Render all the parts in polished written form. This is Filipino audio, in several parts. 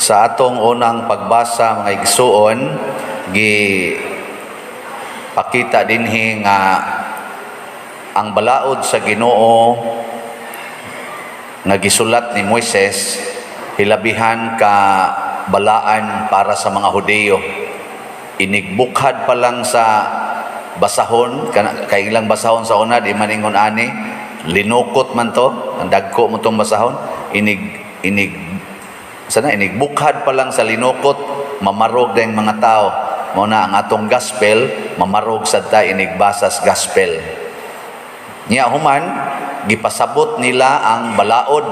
Sa atong unang pagbasa mga igsuon, pakita dinhi nga ang balaod sa Ginoo nga gisulat ni Moises hilabihan ka balaan para sa mga Hudiyo. Inigbukhad pa lang sa basahon, kay ilang basahon sa una di maningon ani, linukot man to, ang dagko mo tong basahon, inigbukhad pa lang sa linukot, mamarog dayang mga tao. Muna ang atong gospel, mamarog sad ta inigbasas gospel. Nya human gipasabot nila ang balaod.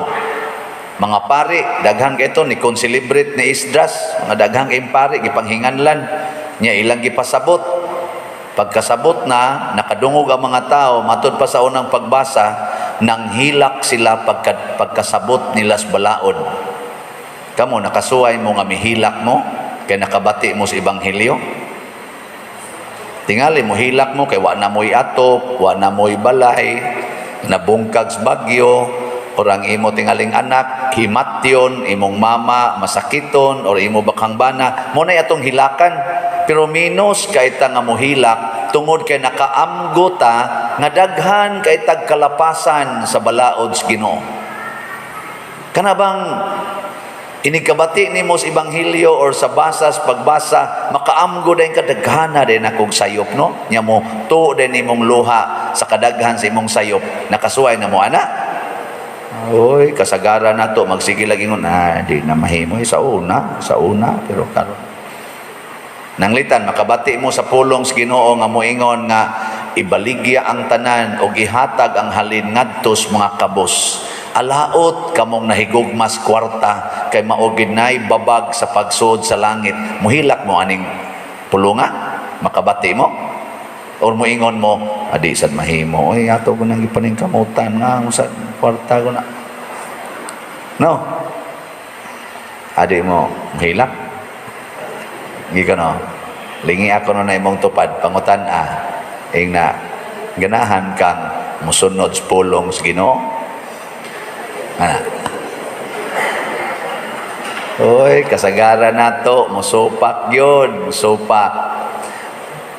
Mga pari, daghang ito ni konselebrate ni Esdras, mga daghang kayong pari gipanghinganlan. Nya ilang gipasabot. Pagkasabot na, nakadungog ang mga tao, matod pa sa unang pagbasa, nang hilak sila pagkasabot nila sa balaod. Kamo, nakasuway mo nga mihilak mo, kay nakabati mo sa Ebanghelyo. Tingali mo, hilak mo, kay wa na mo'y atop, wa na mo'y balay, nabungkag sa bagyo, orang imo tingaling anak, himatyon, imong mama, masakiton, or imo bakang bana, mo na atong hilakan. Pero minus kay ta nga mohilak tungod kay nakaamgo ta nga daghan kay tagkalapasan sa balaod sa Ginoo. Kana bang inikabati nimo sa Ebanghelyo or sa pagbasa, makaamgo din kadaghana din akong sayop, no? Nya mo tuo din nimong luha sa kadaghan sa imong sayop, nakasuway na mo ana. Oy, kasagaran nato magsige lagi ngon, di na mahimoy sa una, pero karon nanglitan makabati mo sa pulong sa Ginoo nga moingon nga ibaligya ang tanan o gihatag ang halin ngadto sa mga kabos. Alaot kamong nahigugmas kwarta kay mao ginay babag sa pagsud sa langit. Muhilak mo aning pulunga, makabati mo. Or moingon mo, adi sad mahimo. Oy, ato ko nang ipaning kamutan nga sa kwarta ko na. No. Adi mo, muhilak. Gikano, lingi ako na imong tupad, pangutan ing na ganahan kang musunod sa pulong sa Ginoo. Oy, kasagaran nato, musupak yun, musupak.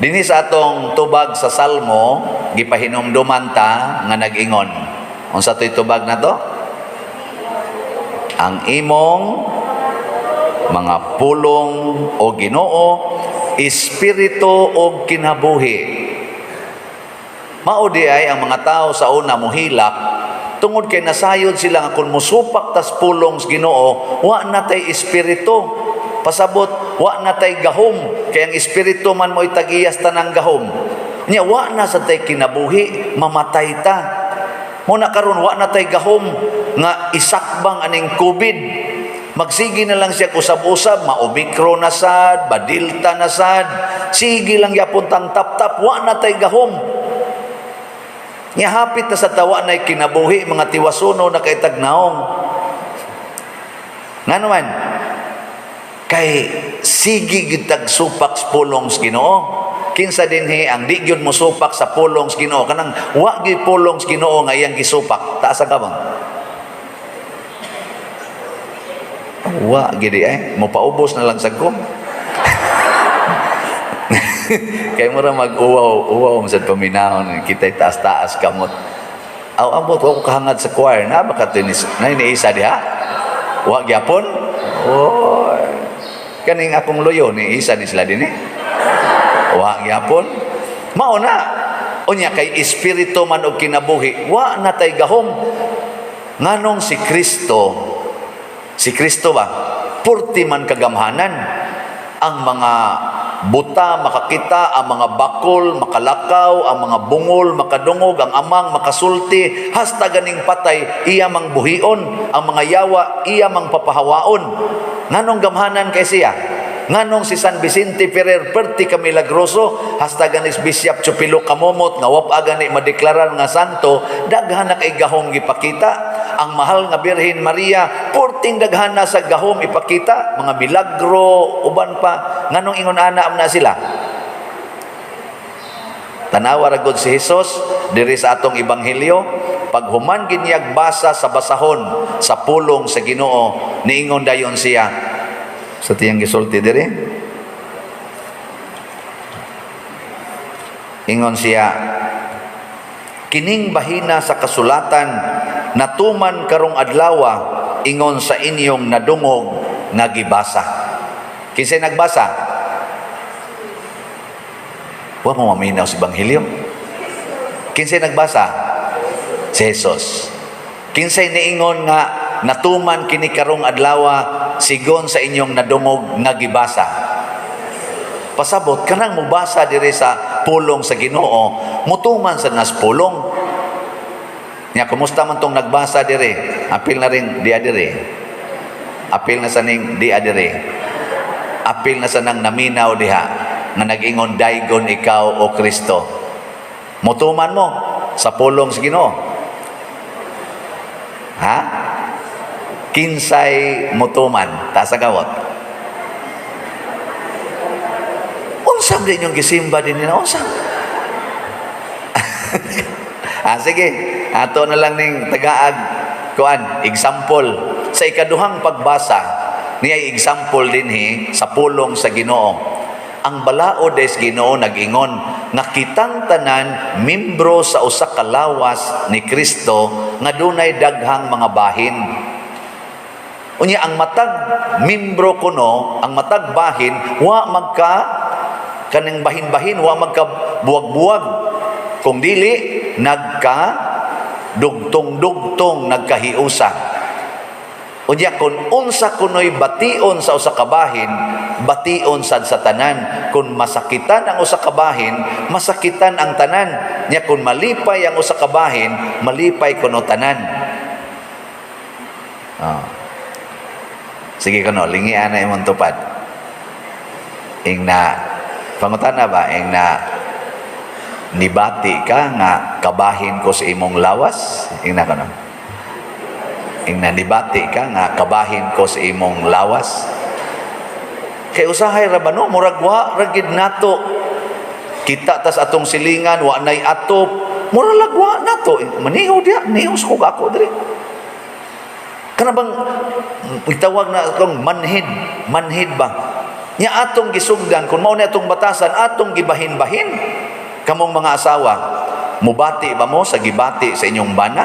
Dini sa atong tubag sa Salmo, gipahinumduman ta nga nag-ingon. Unsa to'y tubag na to? Ang imong mga pulong o Ginoo, espiritu o kinabuhi. Mao di ay ang mga tao sa una mohilak tungod kay nasayod sila nga kung musupak tas pulong sa Ginoo, wa natay espiritu. Pasabot, wa natay gahom, kay ang espiritu man mo'y tagiyas tanang gahom. Nya wa na sa tay kinabuhi, mamatay ta. Muna karon wa natay gahom nga isakbang aning COVID. Magsigi na lang siya usab-usab, ma-Omicron na sad, ba-Delta na sad, sige lang yapon tang tap-tap, wa na tay gahom. Nya hapit na sa tawa na kinabuhi, mga tiwasuno na kay tagnaong. Nga naman, kay sige gitag supak sa pulong sa Ginoo. Kinsa dinhi ang di gyud mo supak sa pulong sa Ginoo, kanang wa gyud pulong sa Ginoo nga iyang gisupak, taas ka bang? Wa gidi mo paubos na lang sagkom. Kay mura mag-uwaw sa paminahon, kita'y taas-taas kamot. Abot ko kahangad sa choir na baka tinis na iniisa diha. Wa gyapon. Oy. Kaning akong loyo ni isa ni sila dinhi. Wa gyapon. Mao na. Unya kay espiritu man og kinabuhi, wa natay gahom. Nganong si Kristo ba, purti man kagamhanan, ang mga buta makakita, ang mga bakol makalakaw, ang mga bungol makadungog, ang amang makasulti, hasta ganing patay iya mang buhion, ang mga yawa iya mang papahawaon. Nganong gamhanan kay siya? Nganong si San Vicente Ferrer perti ka milagroso, hasta ganis Bishop Chupilo Kamomot nga wap agani madeklarar nga santo, daghan na kay gahom gipakita. Ang mahal nga Birhen Maria, porting daghana sa gahom ipakita, mga milagro, uban pa. Nganong ingon ana na sila? Tanawa ra gud si Hesus diri sa atong Ebanghelyo, pag human ginyag basa sa basahon sa pulong sa Ginoo, niingon dayon siya, sa tiyang gisulti diri. Ingon siya, kining bahina sa kasulatan natuman karong adlawa ingon sa inyong nadungog nga gibasa. Kinsay nagbasa? Wa mo maminaw si Ebanghelyo. Kinsay nagbasa? Si Jesus. Kinsay niingon nga natuman kini karong adlawa sigon sa inyong nadungog nga gibasa. Pasabot kanang mubasa diri sa pulong sa Ginoo, mutuman sa nas pulong. Nya kumusta man tong nagbasa diri? Apil na rin di adiri. Apil na sa ning di adiri. Apil na sa nang naminaw diha nga nag-ingon daygon ikaw o Kristo. Mutuman mo sa pulong sa Ginoo. Ha? Kinsay mutuman ta sa gawot. Unsam din yung gisimba din nila. Unsam? Sige. Ato na lang ning tagaag. Kuan, example. Sa ikaduhang pagbasa, niya example din sa pulong sa Ginoo. Ang balaod des Ginoo nag-ingon, nga kitang tanan, membro sa usa ka lawas ni Kristo, nga dunay daghang mga bahin. Unya, ang matag membro kuno, ang matag bahin, wa magka kaning bahin-bahin wa magkabuwag-buwag kung dili nagka dugtong-dugtong nagkahiusa. Unya kun unsa kunoy bation sa usa ka bahin, bation sad sa tanan. Kun masakitan ang usa ka bahin, masakitan ang tanan. Nya kun malipay ang usa ka bahin, malipay kuno tanan. Sige kuno lingian na imong tupad. Ingna pangutana ba na nibati ka nga kabahin ko sa imong lawas? Ingna ka no? Ingna nibati ka nga kabahin ko sa imong lawas? Kay usahay ra ba no? Murag wa ragid nato. Kita tas atong silingan, wa nay atop. Murag lagwa nato. Maniho dia, nihos ko ako diri. Kana bang itawag na akong manhid ba? Nya atong gisugdan kung mao ni atong batasan, atong gibahin-bahin. Kamong mga asawa, mubati ba mo sa gibati sa inyong bana?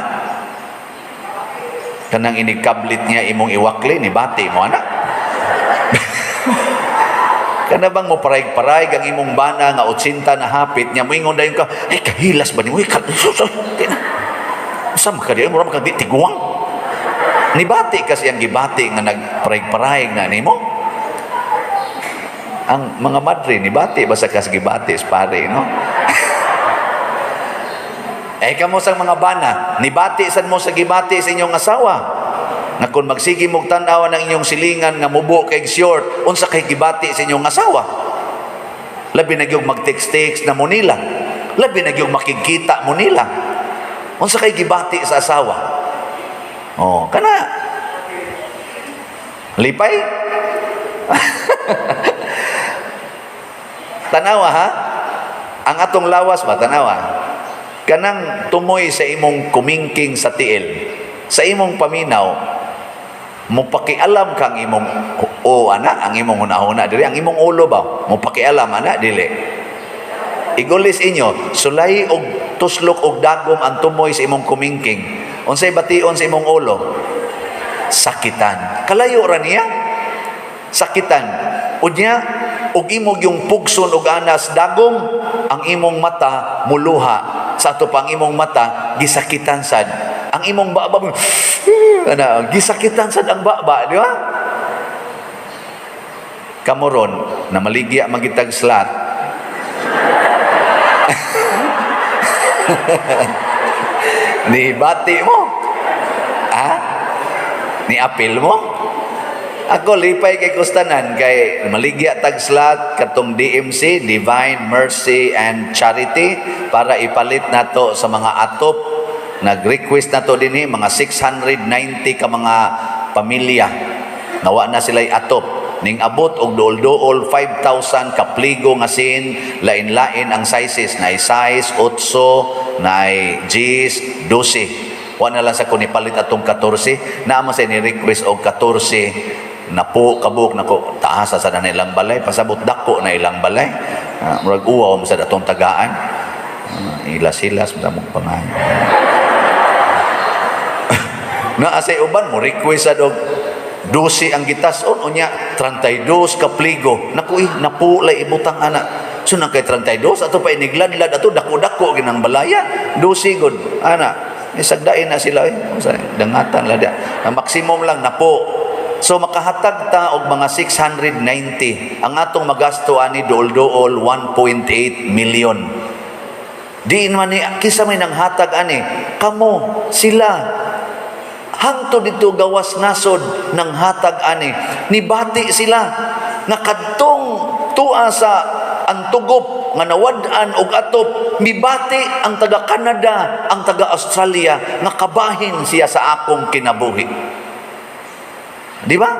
Kanang inikablit niya imong iwakli, ni bati mo ana. Kana bang mo paraig-paraig ang imong bana nga 80 na hapit niya, moingon dayon ka, ay kahilas ba ni mo? Sa makadiya mo ra makadi tiguang. Nibati kasi ang gibati nga nagparaig-paraig na nimo. Ang mga madre nibati basta kas gibati pare no. Kamo sang mga bana, nibati sad mo sa gibati sa inyong asawa. Nga kung magsigi mog tan-aw ng inyong silingan nga mubo kay short, unsa kay gibati sa inyong asawa? Labi na gyud mag-text na mo nila. Labi na gyud makikita mo nila. Unsa kay gibati sa asawa? Kana. Lipay? Tanawa ha? Ang atong lawas ba, tanawa? Kanang tumoy sa imong kumingking sa tiil, sa imong paminaw, mupakialam kang imong ang imong hunahuna dili, ang imong ulo ba? Mupakialam ana dili. Igulis inyo, sulay og tuslok og dagom ang tumoy sa imong kumingking. Unsay bation sa imong ulo? Sakitan. Kalayo ra niya? Sakitan. Unya, ug imong yung pugson og anas dagom, ang imong mata muluha. Sa ato pang imong mata gisakitan sad. Ang imong baba gisakitan sad ang baba, di ba? Kamoron na maligya magitag slat. Ni bati mo. Ni apil mo. Ako lipay kay kustanan kay maligya tag slot katong DMC, Divine Mercy and Charity, para ipalit nato sa mga atop. Nag-request nato dinhi mga 690 ka mga pamilya. Nawa na sila'y atop. Ning abot og dool-dool 5,000 ka pligo nga sin, lain-lain ang sizes, na size 8, na 10, 12. Wa na lang sa kunipalit atong 14, na man sa ni request og 14 napo kabuk nako taasa sa na ilang balay, pasabot dako na ilang balay. Murag uwaw sa datong tagaan. Ilas-ilas sa mong pangalan. Na asay uban mo request sa dog 12 ang gitason unya 32 ka pligo. Naku napulay ibutang ana. So na kay 32 ato pa inigladlad ato dako-dako ginang balaya. 12 gud ana. Isagdain na sila dangatan la dia. Ang maximum lang na po. So makahatag ta og mga 690. Ang atong magasto ani dool-dool 1.8 million. Di man ni kisa may nang hatag ani kamo sila hangtod dito gawas nasod ng hatag ani nibati sila nga kadtong tua sa antugop nga nawad-an og atop mibati ang taga Canada ang taga Australia nga kabahin siya sa akong kinabuhi. Di ba?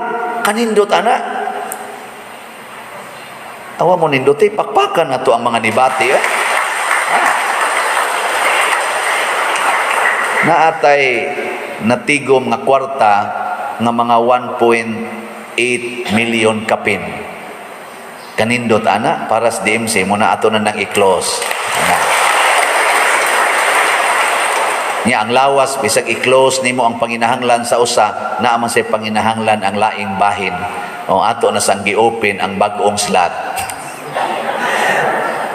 Kanindot ana. Awa mo nindot pakpakan nato ang mga nibati naatay natigom nga kwarta nga mga 1.8 million kapin. Kanindot ana para sa DMC mo na ato na nang i-close. Nya ang lawas bisag i-close nimo ang panginahanglan sa usa naa man say panginahanglan ang laing bahin. O ato na sang gi-open ang bag-ong slot.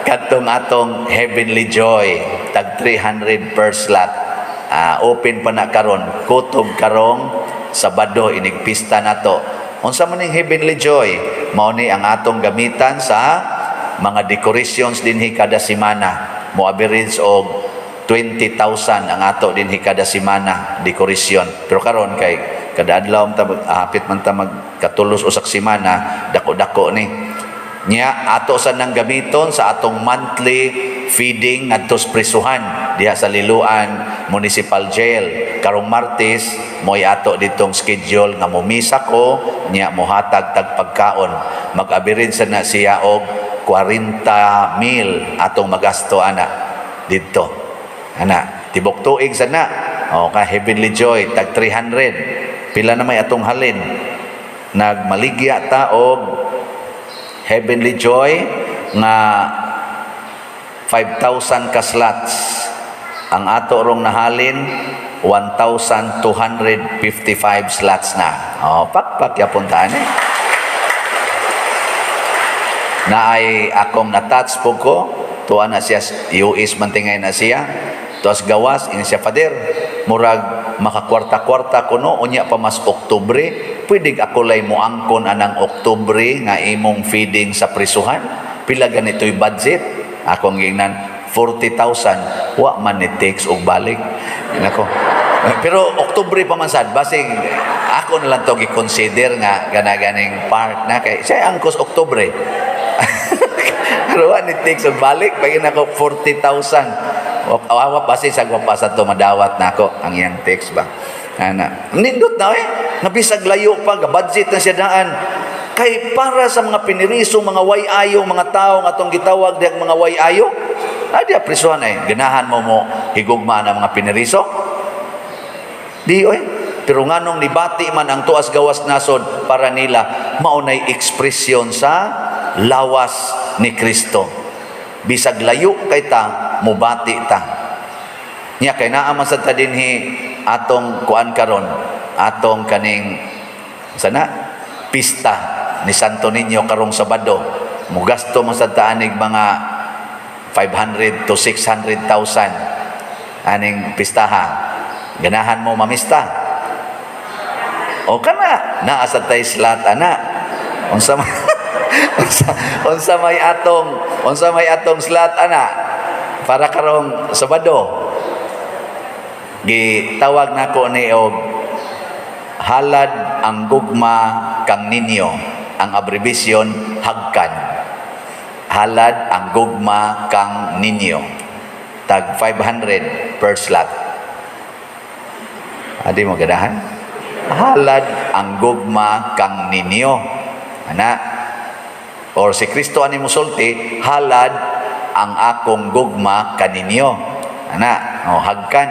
Kadtong atong Heavenly Joy tag 300 per slot. Open pa na karon kutob karong Sabado inigpista nato. Unsa man ning Heavenly Joy mao ni ang atong gamitan sa mga decorations dinhi kada semana. Mo average og 20,000 ang ato dinhi kada semana decoration. Pero karon kay kada adlaw hapit man ta magkatulos usak semana dako-dako ni. Nya ato sa nang gamiton sa atong monthly feeding ngadto sa prisuhan diha sa Liloan Municipal Jail. Karong Martes moy ato ditong schedule nga mumisa ko nya mohatag tag pagkaon. Mag-average na siya og 40,000 atong magasto ana didto. Ana tibok tuig sana. O ka Heavenly Joy tag 300. Pila na may atong halin. Nagmaligya ta og Heavenly Joy nga 5,000 ka slots. Ang ato rong nahalin 1,255 slots na. Pakpak yapon taan Naay akong natouch po ko. Tuwa na siya US mantingay na siya. Tuwas gawas ini siya pader. Murag makakwarta-kwarta ko no unya pa mas Oktubre. Pwede ako lay mo angkon anang Oktubre nga imong feeding sa prisuhan. Pila ganito'y budget? Akong gingnan 40,000. Wa man ni takes og balik. Nako. Pero Oktubre pa man sad basig ako na lang to gi-consider nga ganaganing part na kay siya angkos Oktubre. Pero wa ni takes og balik pagin ako 40,000. Awa basi sa gwapasa to madawat nako ang iyang takes ba. Ana. Nindot na nabisag layo pa, budget na siya daan. Kay para sa mga pinirisong, mga way-ayo, mga tao nga atong gitawag diyang mga way-ayo, adi aprisuhan ganahan mo higugma ng mga piniriso. Di pero nganong nibati man ang tuas gawas nasod para nila maunay ekspresyon sa lawas ni Kristo. Bisag layo kay ta, mubati ta. Nya kay naa man sad ta dinhi atong kuan karon atong kaning sana pista ni Santo Niño karong Sabado mugasto man sad ta anig mga 500 to 600,000 aning pistaha ganahan mo mamista o kana naa sad tay slot ana unsa may atong slot ana para karong Sabado gitawag nako ni og halad ang gugma kang ninyo. Ang abbreviation hagkan. Halad ang gugma kang ninyo. Tag 500 per slot. Adi mo ganahan? Halad ang gugma kang ninyo. Ana or si Kristo ani musulti halad ang akong gugma kaninyo. Ana hagkan.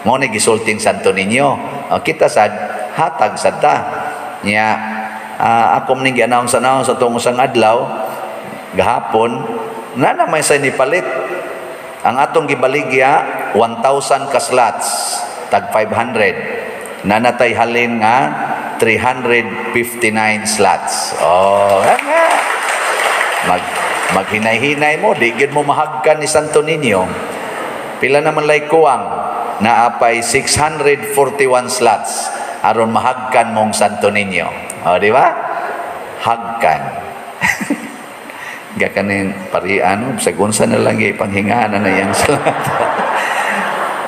Mo ni gisulting Santo Niño. Kita sad hatag sad ta. Nya ako maning gi-announce sa tong usang adlaw gahapon na may sa nipalit ang atong gibaligya 1,000 ka slots tag 500 nanatay halin nga 359 slots. Nga maghinay-hinay mo, di gid mo mahagkan ni Santo Niño. Pila naman lay kuwang naapay 641 slots aron mahagkan mong Santo Niño. Di ba? Hagkan. Gakanin parian, sagunsa na lang panghingaan na yang slot.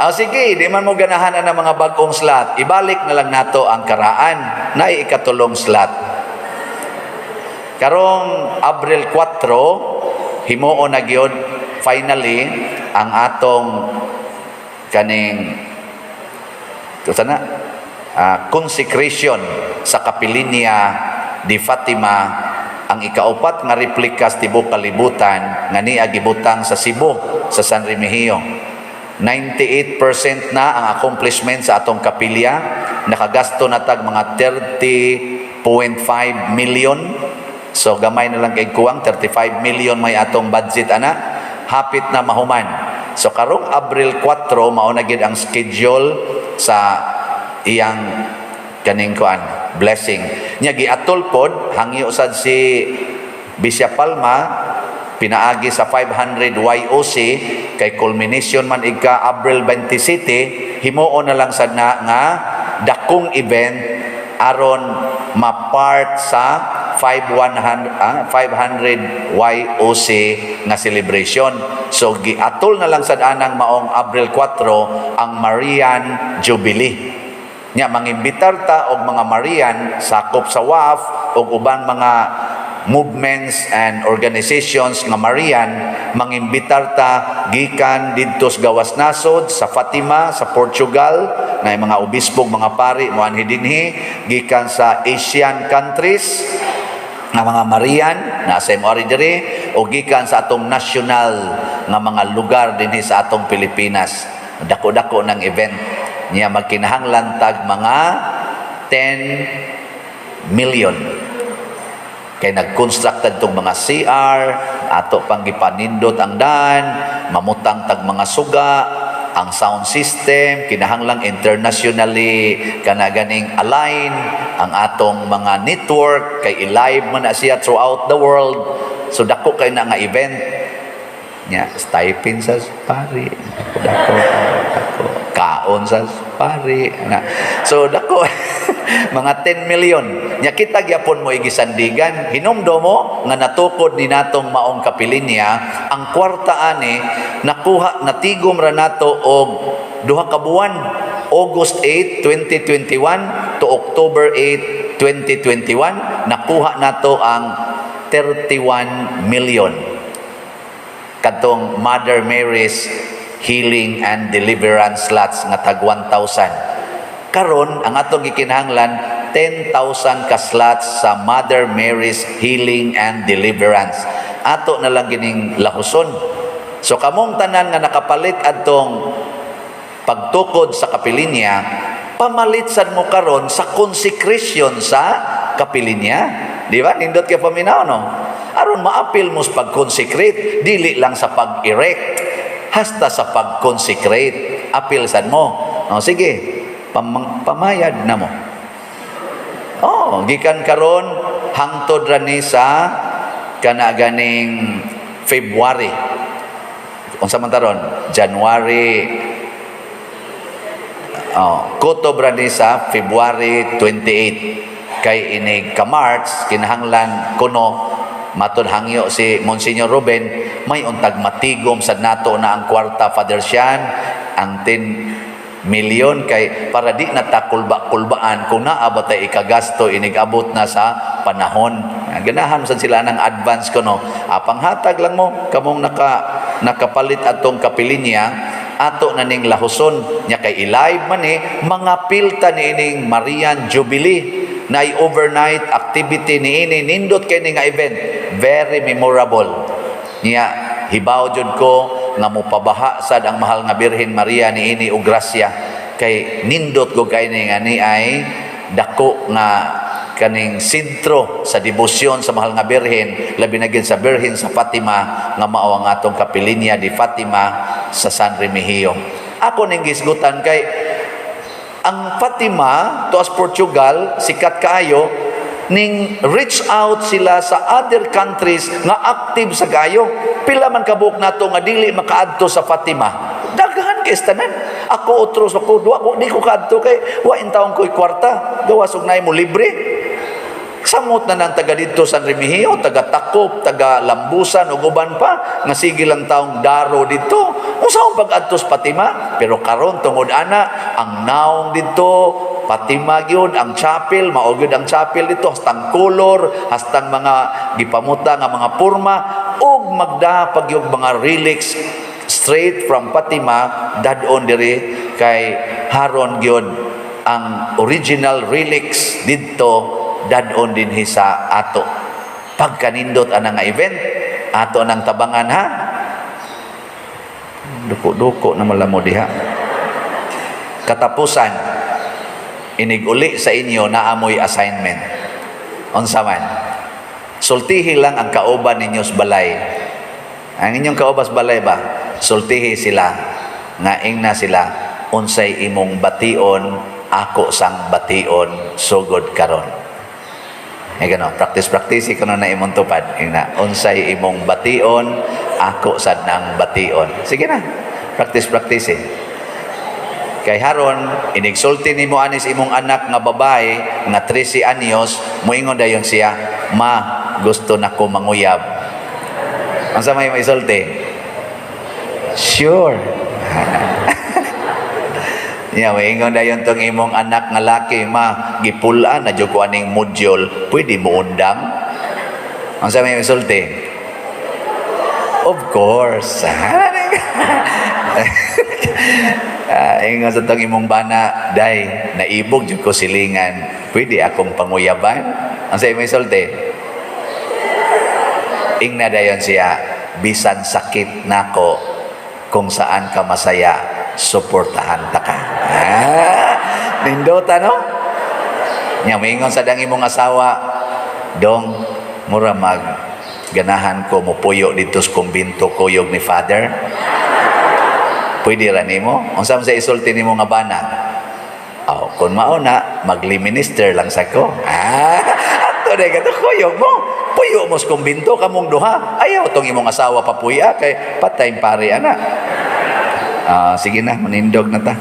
Sige, di man mo ganahan na ng mga bagong slot. Ibalik na lang nato ang karaan na ikatulong slot. Karong Abril 4, himuo na gyud finally ang atong kaning consecration sa Kapilinya di Fatima, ang ikaupat nga replika sa tibuok kalibutan nga niya gibutang sa Cebu sa San Remigio. 98% na ang accomplishment sa atong kapilya. Nakagasto na tag mga 30.5 million. So gamay na lang kay kuwang 35 million may atong budget ana. Hapit na mahuman. So karong Abril 4 mao na gid ang schedule sa iyang kaning kuan blessing. Nya giatol pod hangyo sad si Bishop Palma pinaagi sa 500 YOC kay culmination man ika Abril 27, himuon na lang sad na nga dakong event aron ma-part sa 500 YOC nga celebration. So giatol na lang sad anang maong Abril 4 ang Marian Jubilee. Nya mangimbitar ta og mga Marian sakop sa WAF og ubang mga movements and organizations nga Marian mangimbitar ta gikan didto sa gawas nasod sa Fatima sa Portugal na mga obispong mga pari moanhi dinhi gikan sa Asian countries nga mga Marian na sa MRI diri o gikan sa atong national nga mga lugar dinhi sa atong Pilipinas. Dako-dako ng event niya magkinahanglan tag mga 10 million. Kay nag-constructed tong mga CR, ato pang gipanindot ang daan, mamutang tag mga suga, ang sound system, kinahanglang internationally kanaganing align, ang atong mga network, kay i-live man na siya throughout the world. So dako kay na nga event. Nya, stipend sa pari. Dako. Kaon sa pari. So dako. Mga 10 million. Nya kita gyapon mo igisandigan, hinumdo mo nga natukod ni natong maong Kapilinya, ang kwarta ani nakuha natigom ra nato og duha ka buwan, August 8, 2021 to October 8, 2021, nakuha nato ang 31 million. Katong Mother Mary's Healing and Deliverance slots nga tag 1,000. Karon ang atong gikinahanglan 10,000 ka slots sa Mother Mary's Healing and Deliverance. Ato na lang gining lahuson. So kamong tanan nga nakapalit adtong pagtukod sa Kapilinya, pamalit sad mo karon sa consecration sa Kapilinya. Di ba? Nindot kay paminaw no. Aron maapil mo sa pag-consecrate, dili lang sa pag-erect, hasta sa pag-consecrate. Apil sad mo. Sige. Pamayad na mo. Gikan karon hangtod ra ni sa kanaganing February. Unsa man taron? January. Kutob ra ni sa February 28. Kay inig ka March kinahanglan kuno matud hangyo si Monsignor Ruben may untag matigom sad nato na ang kwarta Father Sian ang 10 milyon kay para di natakulba-kulbaan kung naabatay ikagasto inigabot na sa panahon. Ganahan sad sila ng advance kuno. Panghatag lang mo kamong nakapalit atong Kapilinya ato na ning lahuson nya kay i-live man mga pilta ni ining Marian Jubilee na overnight activity ni ini nindot kay ni nga event very memorable nya hibaw jud ko nga mopabaha sad ang mahal nga Birhen Maria ni ini og grasya kay nindot ko kay ni nga ni ay dako nga kaning sentro sa debosyon sa mahal nga birhen, labi na gid sa birhen sa Fatima nga mao ang atong kapilinya di Fatima sa San Remigio. Ako ning gisgutan kay ang Fatima tuas Portugal sikat kaayo ning reach out sila sa other countries nga active sa gayo. Pila man kabuok nato nga dili makaadto sa Fatima. Daghan kay tanan. Ako utros ako duwa ko di ko kaadto kay wa in taon ko'y kwarta. Gawas og nay mo libre. Samot na ng taga dito San Remigio, taga Takop, taga Lambusan ug uban pa nga sige lang taong daro dito. Unsa ang pag-adto sa Fatima? Pero karon tungod ana ang naong dito Fatima gyud ang chapel, mao gyud ang chapel dito hastang color, hastang mga gipamuta nga mga porma ug magdapag yung mga relics straight from Fatima dadon diri kay haron gyud ang original relics dito dadon din sa ato. Pagkanindot anang nga event ato nang tabangan ha. Duko-duko na malamo diha. Katapusan iniguli sa inyo na amoy assignment. Unsa man? Sultihi lang ang kauban ninyo sa balay. Ang inyong kauban sa balay ba? Sultihi sila nga ingna sila unsay imong bation ako sang bation sugod karon. Ay gano, practice ko na imong tupad. Ingna, unsay imong bation ako sad nang bation. Sige na, practice. Kay haron inigsulti nimo anis imong anak nga babae nga 13 anyos, moingon dayon siya, "Ma, gusto nako manguyab." Unsa may isulti? Sure. Ya, moingon dayon tong imong anak nga laki, "Ma, gipulan na jud ko aning module, pwede mo undang?" Unsa may isulti? Of course. Ingon sa tong imong bana, "Day, naibog jud ko silingan. Pwede akong panguyaban?" Ang sa imong sulti. Ingna dayon siya, "Bisan sakit nako, kung saan ka masaya, suportahan ta ka." Nindota no? Nya moingon sa dang imong asawa, "Dong, mura mag ganahan ko mo puyo dito sa kumbinto kuyog ni Father." Pwede ra nimo? Unsa man sa isulti nimo nga bana? Oh, kun mao na magli-minister lang sa ko. Ato de kato kuyog mo. Puyo mo sa kumbinto kamong duha. Ayaw tong imong asawa papuya kay patay pare ana. Sige na, manindog na ta.